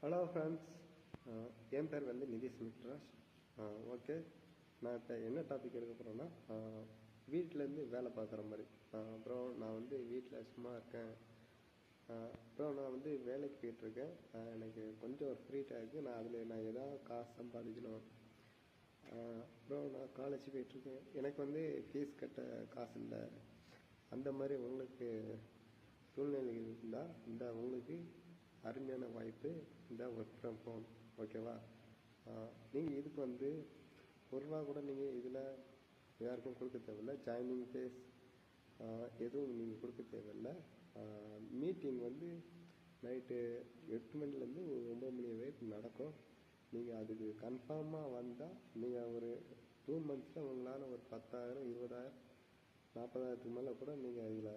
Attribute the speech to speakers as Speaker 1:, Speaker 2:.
Speaker 1: Hello friends, என் பேர் வந்து Nitish மித்ராஜ். Okay, நான் இப்போ என்ன டாபிக் எடுக்க போகிறேன்னா, வீட்டிலேருந்து வேலை பார்க்குற மாதிரி. அப்புறம் நான் வந்து வீட்டில் சும்மா இருக்கேன். அப்புறம் நான் வந்து வேலைக்கு போயிட்டுருக்கேன். எனக்கு கொஞ்சம் ஒரு ஃப்ரீ டைம் இருக்குது. நான் எதாவது காசு சம்பாதிக்கணும். அப்புறம் நான் காலேஜ் போயிட்டுருக்கேன். எனக்கு வந்து ஃபீஸ் கட்ட காசு இல்லை. அந்த மாதிரி உங்களுக்கு சூழ்நிலைகள் இருந்தால் உங்களுக்கு அருமையான வாய்ப்பு இந்த ஒர்க் ஃப்ரம் ஹோம். ஓகேவா? நீங்கள் இதுக்கு வந்து ஒரு ரூபா கூட நீங்கள் இதில் யாருக்கும் கொடுக்க தேவையில்லை. ஜாயினிங் ஃபீஸ் எதுவும் நீங்கள் கொடுக்க தேவையில்லை. மீட்டிங் வந்து நைட்டு 8 மணிலேருந்து 9 மணி வரைக்கும் நடக்கும். நீங்கள் அதுக்கு கன்ஃபார்மாக வந்தால் நீங்கள் ஒரு 2 மந்த்ஸில் உங்களால் ஒரு 10,000 20,000 40,000க்கு மேலே கூட நீங்கள் இதில்